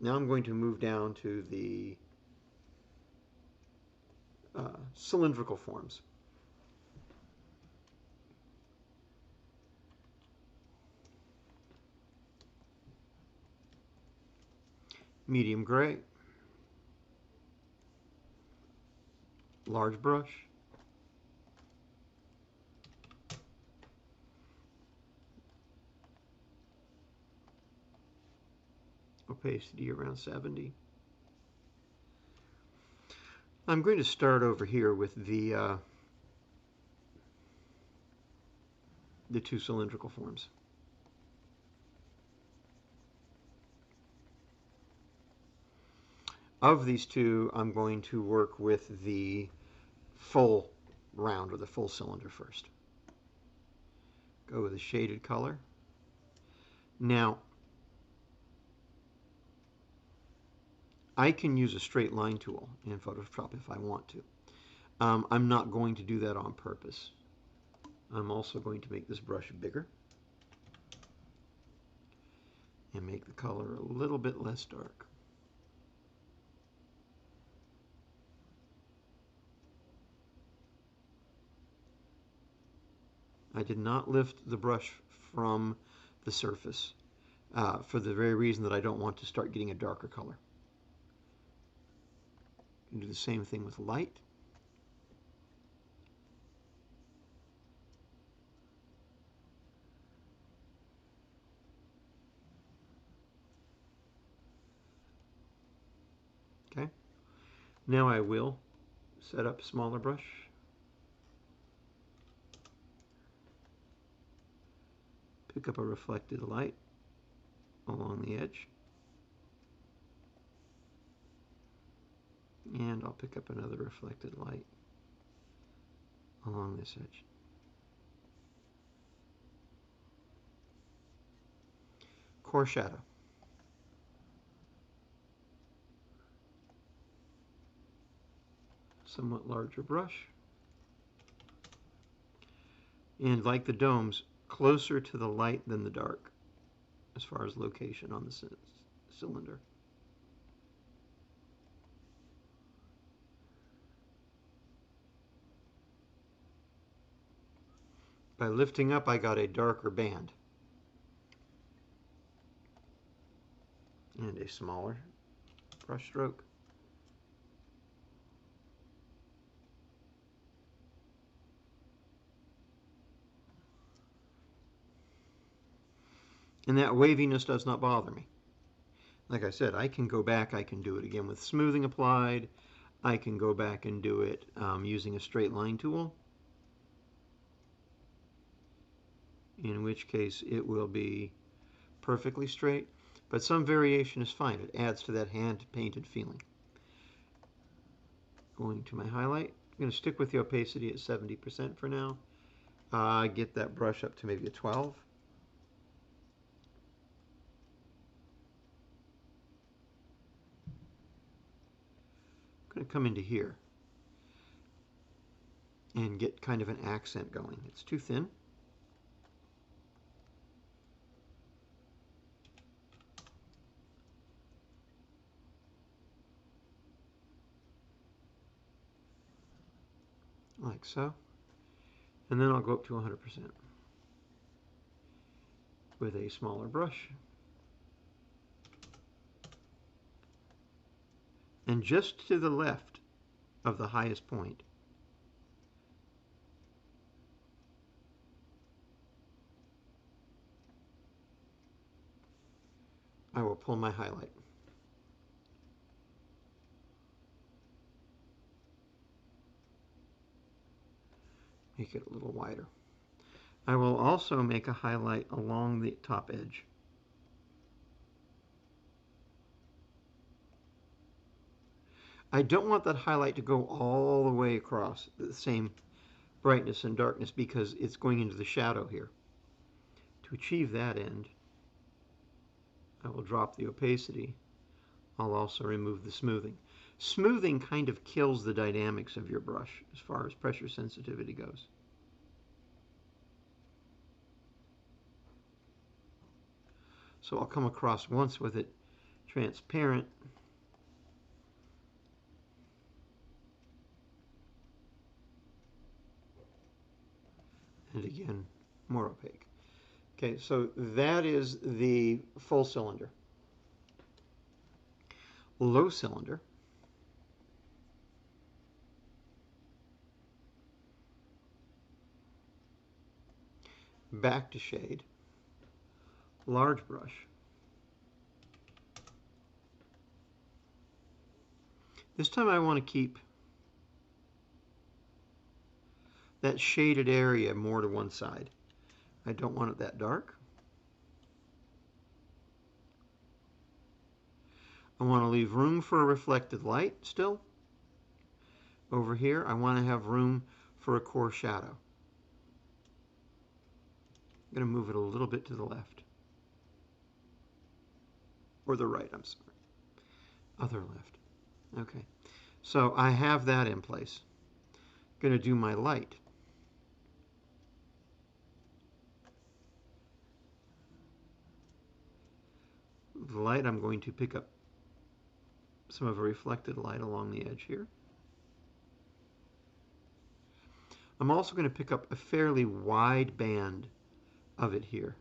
Now I'm going to move down to the cylindrical forms. Medium gray, large brush, opacity around 70. I'm going to start over here with the two cylindrical forms. Of these two, I'm going to work with the full round or the full cylinder first. Go with a shaded color. Now, I can use a straight line tool in Photoshop if I want to. I'm not going to do that on purpose. I'm also going to make this brush bigger and make the color a little bit less dark. I did not lift the brush from the surface for the very reason that I don't want to start getting a darker color. You can do the same thing with light. Okay. Now I will set up a smaller brush. Pick up a reflected light along the edge. And I'll pick up another reflected light along this edge. Core shadow. Somewhat larger brush. And like the domes, closer to the light than the dark as far as location on the cylinder. By lifting up, I got a darker band. And a smaller brush stroke. And that waviness does not bother me. Like I said, I can go back, I can do it again with smoothing applied. I can go back and do it using a straight line tool, in which case it will be perfectly straight, but some variation is fine. It adds to that hand-painted feeling. Going to my highlight, I'm going to stick with the opacity at 70% for now. Get that brush up to maybe a 12. I'm going to come into here and get kind of an accent going. It's too thin. Like so. And then I'll go up to 100% with a smaller brush. And just to the left of the highest point, I will pull my highlight. Make it a little wider. I will also make a highlight along the top edge. I don't want that highlight to go all the way across the same brightness and darkness because it's going into the shadow here. To achieve that end, I will drop the opacity. I'll also remove the smoothing. Smoothing kind of kills the dynamics of your brush as far as pressure sensitivity goes. So I'll come across once with it, transparent, and again, more opaque. Okay, so that is the full cylinder. Low cylinder. Back to shade. Large brush. This time I want to keep that shaded area more to one side. I don't want it that dark. I want to leave room for a reflected light still. Over here, I want to have room for a core shadow. I'm going to move it a little bit to the left. Or the right, I'm sorry. Other left. Okay. So I have that in place. I'm going to do my light. The light, I'm going to pick up some of a reflected light along the edge here. I'm also going to pick up a fairly wide band of it here.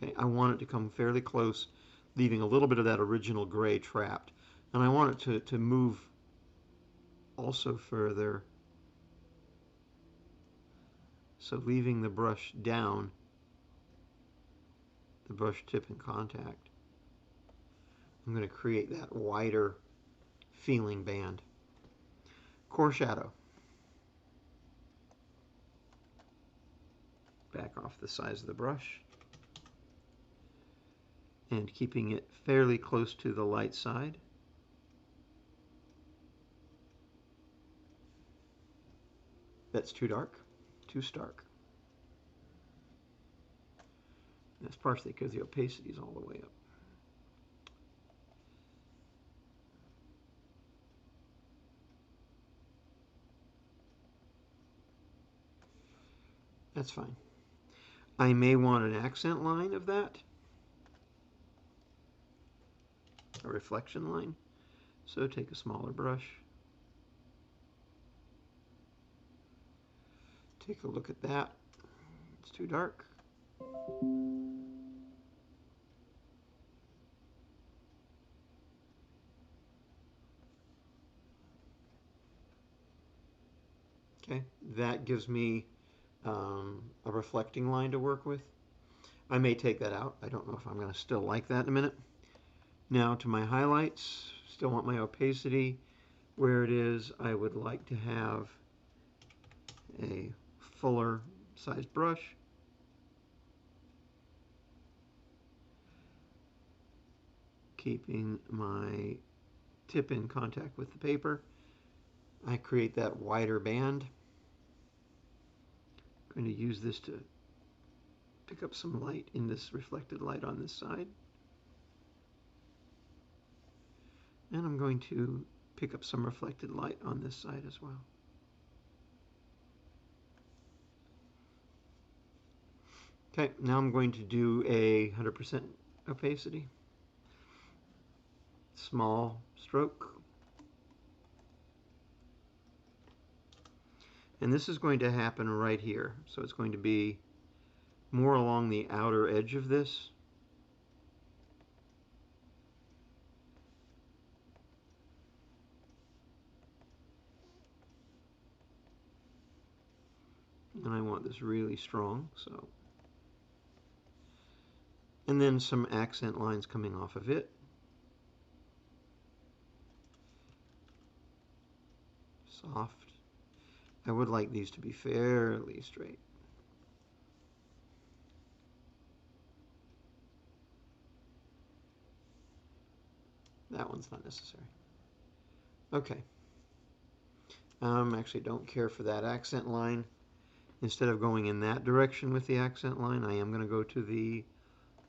Okay, I want it to come fairly close, leaving a little bit of that original gray trapped. And I want it to move also further. So leaving the brush down, the brush tip in contact, I'm going to create that wider feeling band. Core shadow. Back off the size of the brush. And keeping it fairly close to the light side. That's too dark, too stark. That's partially because the opacity is all the way up. That's fine. I may want an accent line of that. A reflection line. So take a smaller brush. Take a look at that. It's too dark. Okay, that gives me a reflecting line to work with. I may take that out. I don't know if I'm going to still like that in a minute. Now to my highlights. Still want my opacity where it is. I would like to have a fuller size brush. Keeping my tip in contact with the paper. I create that wider band. I'm going to use this to pick up some light in this reflected light on this side. And I'm going to pick up some reflected light on this side as well. Okay, now I'm going to do a 100% opacity. Small stroke. And this is going to happen right here. So it's going to be more along the outer edge of this. And I want this really strong, so. And then some accent lines coming off of it. Soft. I would like these to be fairly straight. That one's not necessary. Okay. Actually don't care for that accent line. Instead of going in that direction with the accent line, I am going to go to the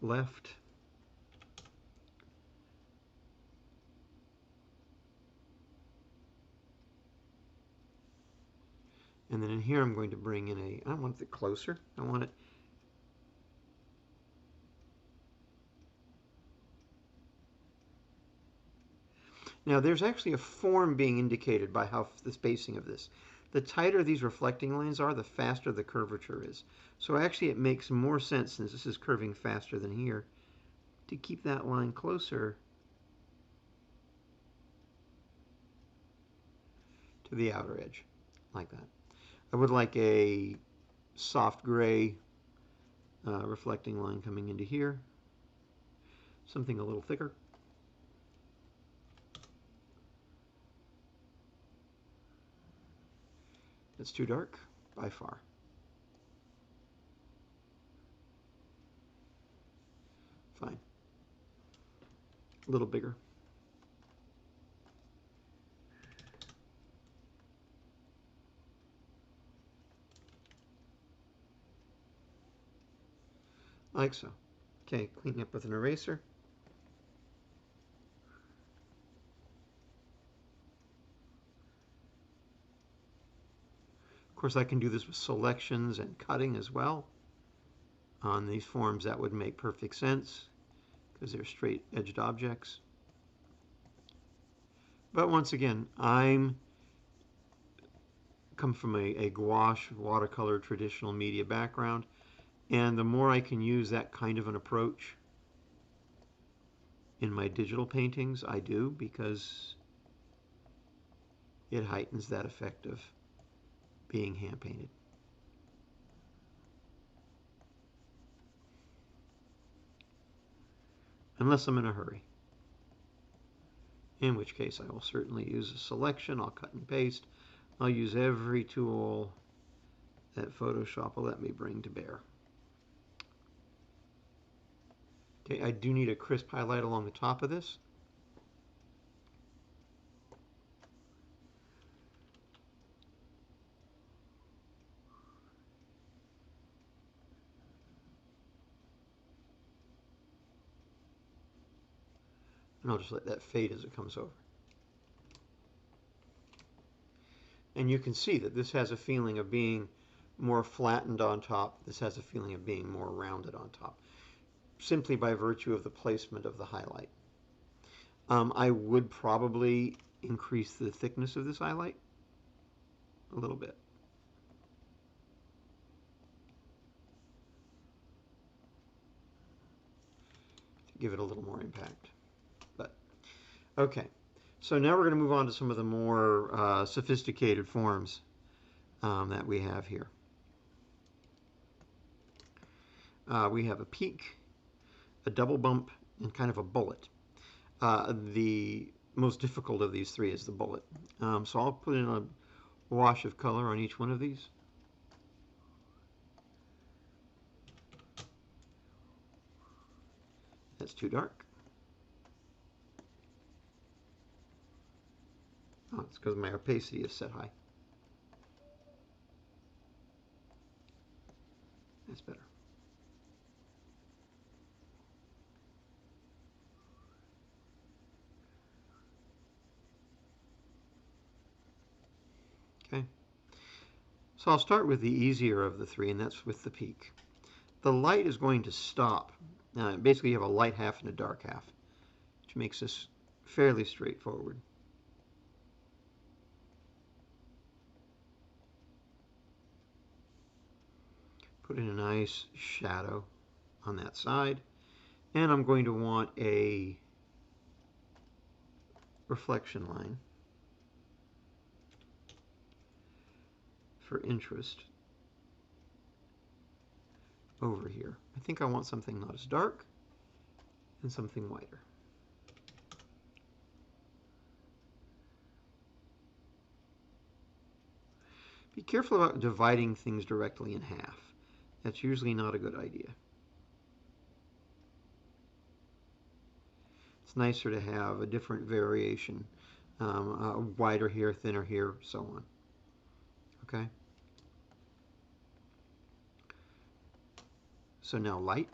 left. And then in here I'm going to bring in I want it closer. I want it Now there's actually a form being indicated by how the spacing of this. The tighter these reflecting lines are, the faster the curvature is. So actually it makes more sense, since this is curving faster than here, to keep that line closer to the outer edge, like that. I would like a soft gray reflecting line coming into here, something a little thicker. It's too dark, by far. Fine. A little bigger. Like so. Okay, clean up with an eraser. Of course, I can do this with selections and cutting as well. On these forms, that would make perfect sense, because they're straight-edged objects. But once again, I'm come from a gouache, watercolor, traditional media background, and the more I can use that kind of an approach in my digital paintings, I do, because it heightens that effect of being hand-painted. Unless I'm in a hurry, in which case I will certainly use a selection. I'll cut and paste. I'll use every tool that Photoshop will let me bring to bear. Okay, I do need a crisp highlight along the top of this. And I'll just let that fade as it comes over. And you can see that this has a feeling of being more flattened on top. This has a feeling of being more rounded on top, simply by virtue of the placement of the highlight. I would probably increase the thickness of this highlight a little bit. To give it a little more impact. But okay, so now we're going to move on to some of the more sophisticated forms that we have here. We have a peak, a double bump, and kind of a bullet. The most difficult of these three is the bullet. So I'll put in a wash of color on each one of these. That's too dark. Oh, it's because my opacity is set high. That's better. Okay. So I'll start with the easier of the three, and that's with the peak. The light is going to stop. Basically, you have a light half and a dark half, which makes this fairly straightforward. Put in a nice shadow on that side. And I'm going to want a reflection line for interest over here. I think I want something not as dark and something whiter. Be careful about dividing things directly in half. That's usually not a good idea. It's nicer to have a different variation, wider here, thinner here, so on. Okay? So now light.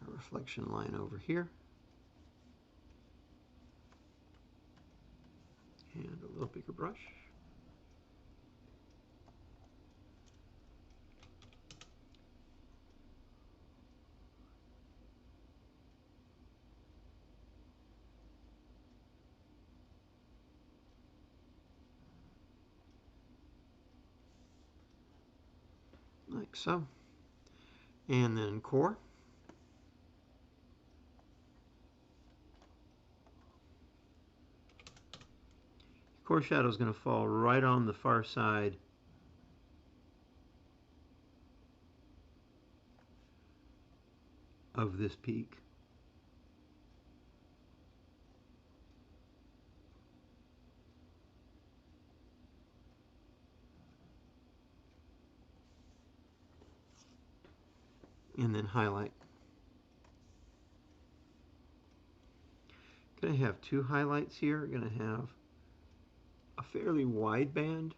A reflection line over here. little bigger brush. Like so. And then core. Core shadow is going to fall right on the far side of this peak. And then highlight. Going to have two highlights here. Going to have a fairly wide band.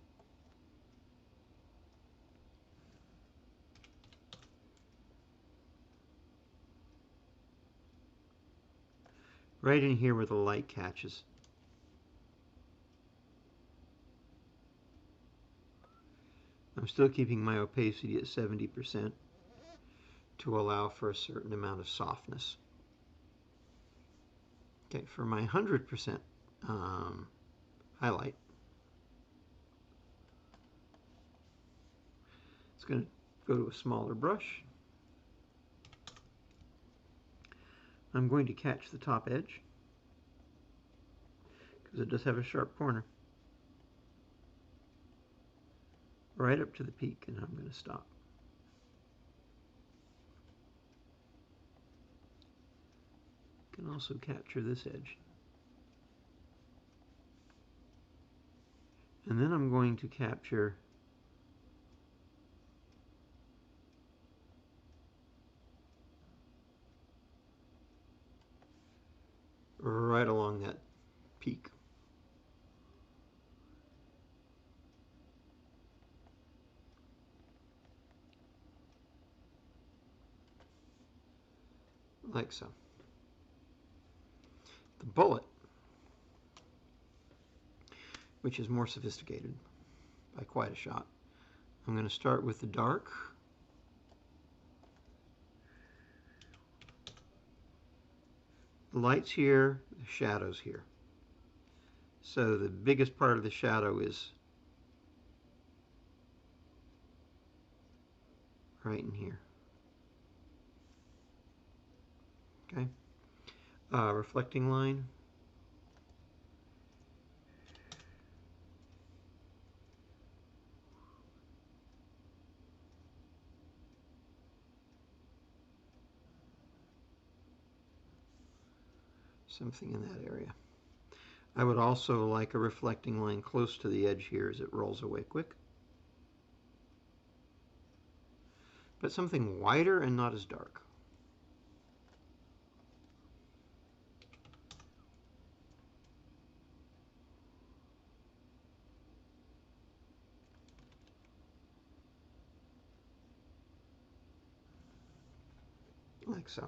Right in here where the light catches. I'm still keeping my opacity at 70% to allow for a certain amount of softness. Okay, for my 100% highlight, it's going to go to a smaller brush. I'm going to catch the top edge because it does have a sharp corner. Right up to the peak, and I'm going to stop. Can also capture this edge. And then I'm going to capture right along that peak. Like so. The bullet, which is more sophisticated by quite a shot. I'm going to start with the dark. The light's here, the shadow's here. So the biggest part of the shadow is right in here. Okay. Reflecting line. Something in that area. I would also like a reflecting line close to the edge here as it rolls away quick. But something wider and not as dark. Like so.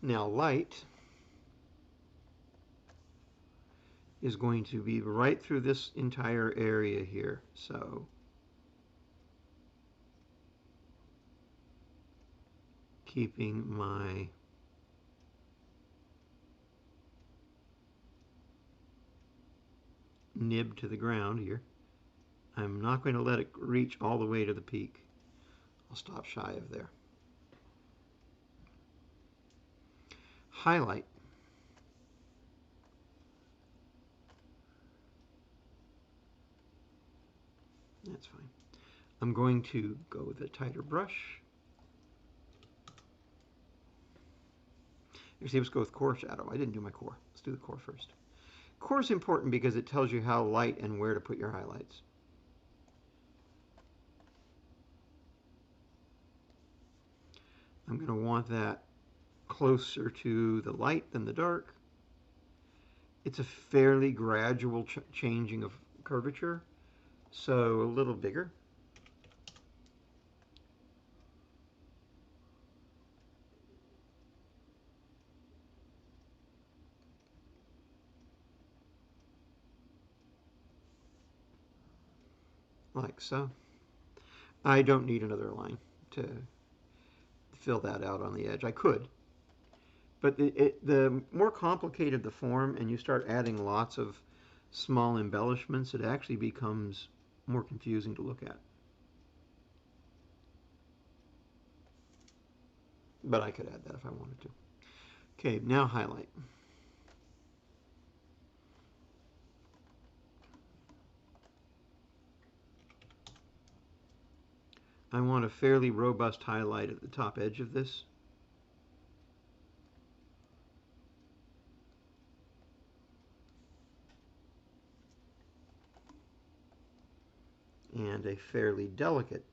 Now light is going to be right through this entire area here. So keeping my nib to the ground here. I'm not going to let it reach all the way to the peak. I'll stop shy of there. Highlight. That's fine. I'm going to go with a tighter brush. You see, let's go with core shadow. I didn't do my core. Let's do the core first. Core is important because it tells you how light and where to put your highlights. I'm going to want that closer to the light than the dark. It's a fairly gradual changing of curvature, so a little bigger. like so. I don't need another line to fill that out on the edge. I could, but the more complicated the form and you start adding lots of small embellishments, it actually becomes more confusing to look at. But I could add that if I wanted to. Okay, now highlight. I want a fairly robust highlight at the top edge of this. And a fairly delicate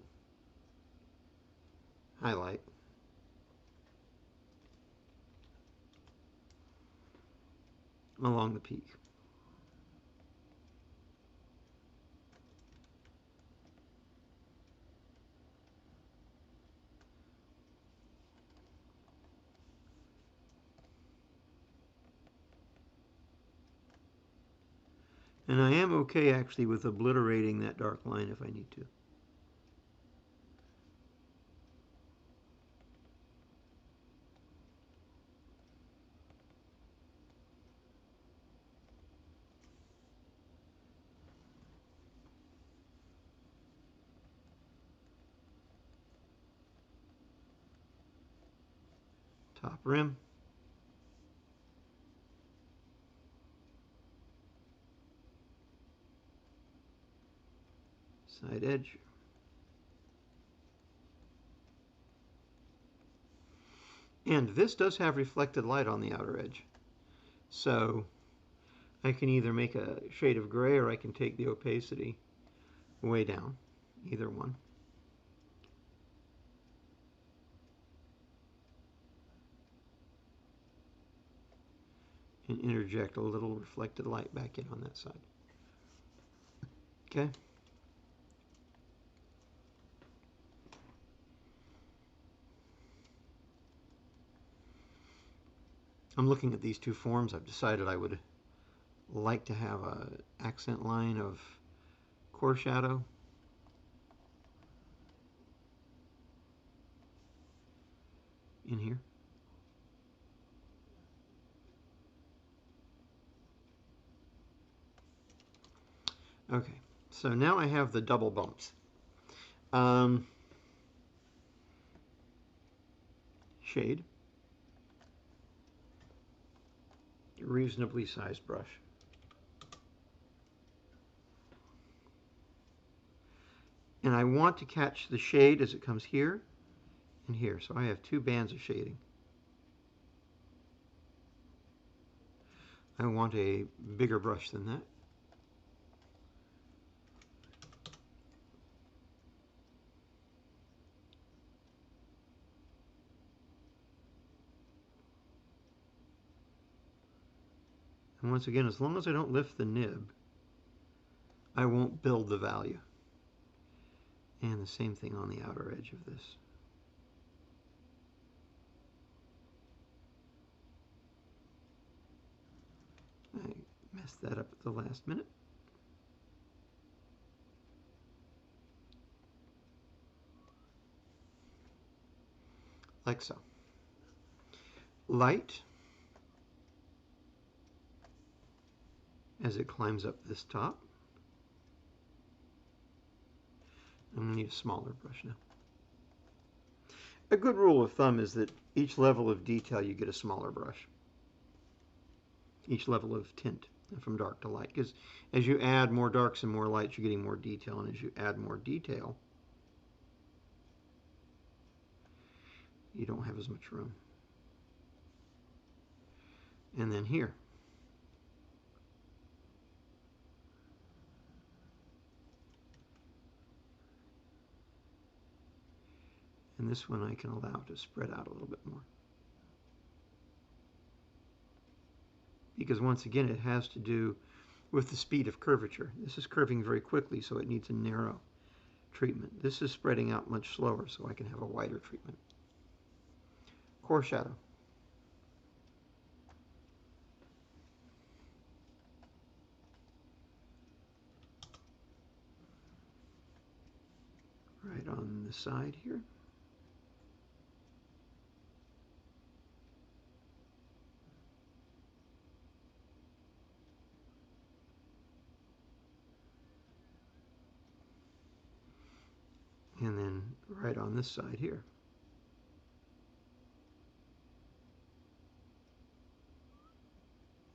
highlight along the peak. And I am okay actually with obliterating that dark line if I need to. Top rim. Side edge. And this does have reflected light on the outer edge. So I can either make a shade of gray or I can take the opacity way down. Either one. And interject a little reflected light back in on that side. Okay. I'm looking at these two forms. I've decided I would like to have an accent line of core shadow. In here. Okay, so now I have the double bumps. Shade. Reasonably sized brush. And I want to catch the shade as it comes here and here. So I have two bands of shading. I want a bigger brush than that. And once again, as long as I don't lift the nib, I won't build the value. And the same thing on the outer edge of this. I messed that up at the last minute. Like so. Light as it climbs up this top. I'm going to need a smaller brush now. A good rule of thumb is that each level of detail you get a smaller brush. Each level of tint from dark to light. Because as you add more darks and more lights, you're getting more detail. And as you add more detail, you don't have as much room. And then here. And this one I can allow to spread out a little bit more. Because once again, it has to do with the speed of curvature. This is curving very quickly, so it needs a narrow treatment. This is spreading out much slower, so I can have a wider treatment. Core shadow. the side here. And then right on this side here.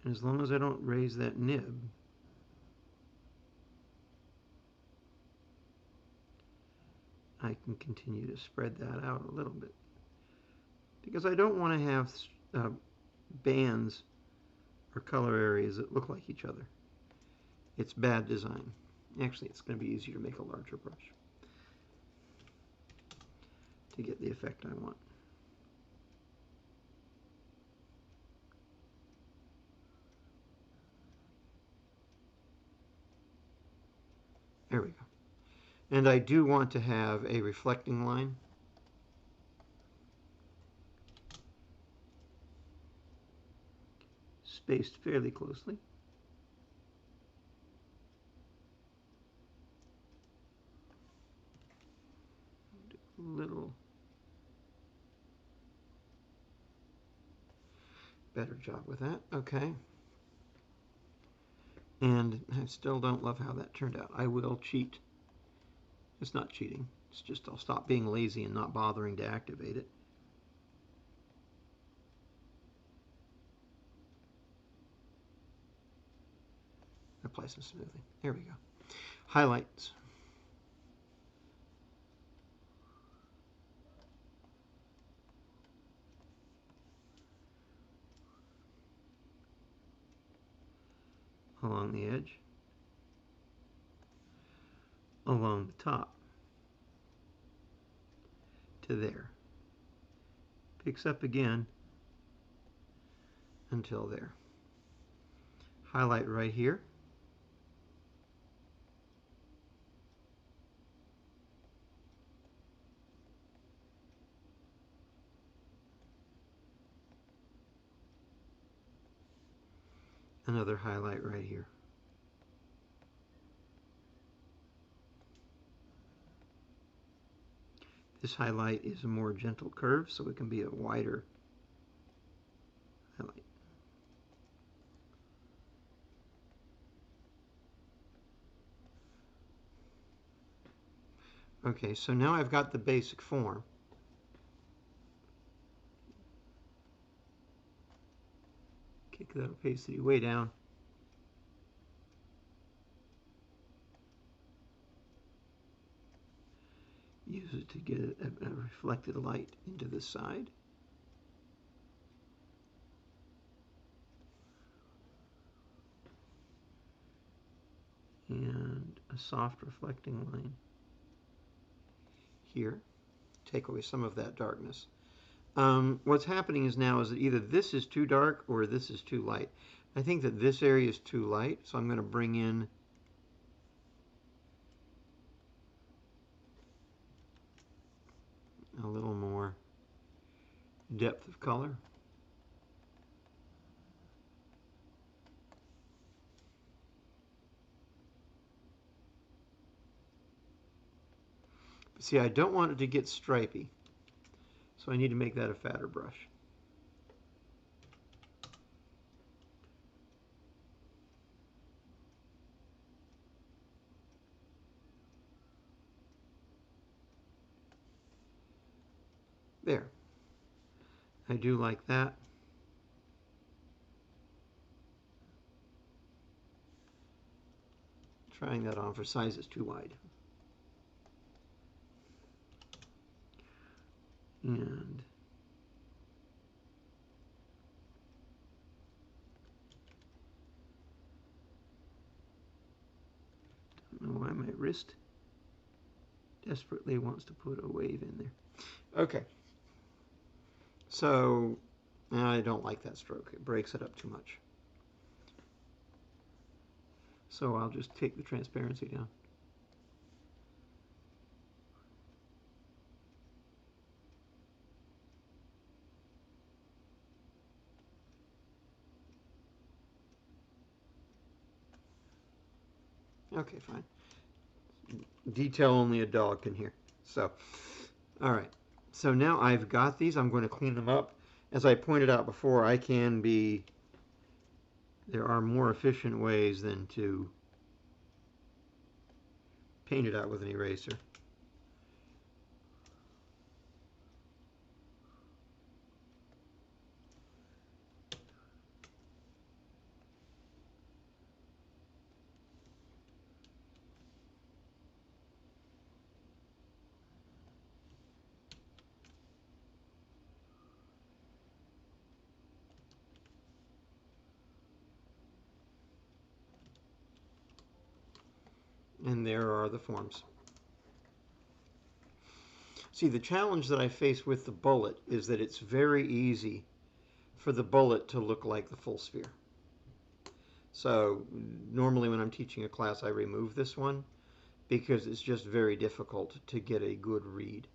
And as long as I don't raise that nib, I can continue to spread that out a little bit. Because I don't want to have bands or color areas that look like each other. It's bad design. Actually, it's going to be easier to make a larger brush to get the effect I want. There we go. And I do want to have a reflecting line. Spaced fairly closely. A little better job with that. Okay. And I still don't love how that turned out. I will cheat. It's not cheating. It's just I'll stop being lazy and not bothering to activate it. Apply some smoothing. There we go. Highlights. Along the edge. Along the top. To there. Picks up again until there. Highlight right here. Another highlight right here. This highlight is a more gentle curve, so it can be a wider highlight. Okay, so now I've got the basic form. Kick that opacity way down. Use it to get a reflected light into the side. And a soft reflecting line here. Take away some of that darkness. What's happening is now is that either this is too dark or this is too light. I think that this area is too light, so I'm going to bring in a little more depth of color. But see, I don't want it to get stripy, so I need to make that a fatter brush. There. I do like that. Trying that on for size is too wide. And don't know why my wrist desperately wants to put a wave in there. Okay. So I don't like that stroke. It breaks it up too much. So I'll just take the transparency down. Okay, fine. Detail only a dog can hear. So, all right. So now I've got these. I'm going to clean them up. As I pointed out before, there are more efficient ways than to paint it out with an eraser. And there are the forms. See, the challenge that I face with the bullet is that it's very easy for the bullet to look like the full sphere. So normally when I'm teaching a class, I remove this one because it's just very difficult to get a good read.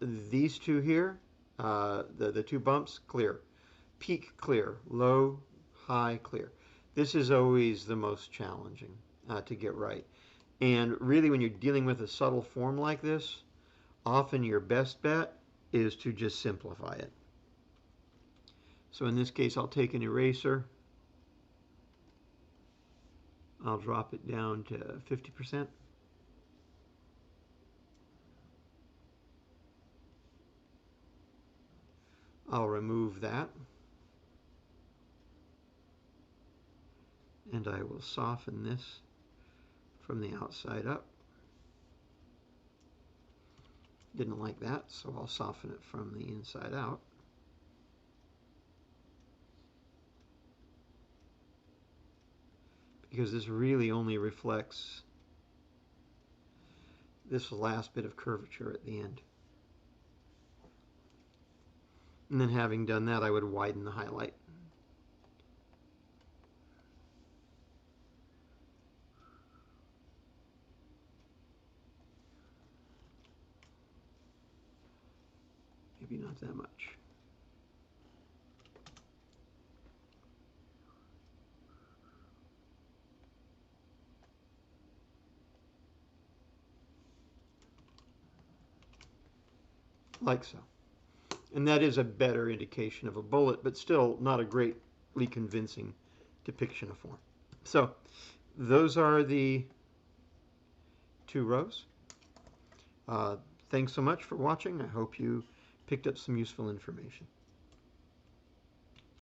These two here, the two bumps, clear. Peak, clear. Low, high, clear. This is always the most challenging to get right. And really, when you're dealing with a subtle form like this, often your best bet is to just simplify it. So in this case, I'll take an eraser. I'll drop it down to 50%. I'll remove that. And I will soften this from the outside up. Didn't like that, so I'll soften it from the inside out. Because this really only reflects this last bit of curvature at the end. And then having done that, I would widen the highlight. Maybe not that much. Like so. And that is a better indication of a bullet, but still not a greatly convincing depiction of form. So those are the two rows. Thanks so much for watching. I hope you picked up some useful information.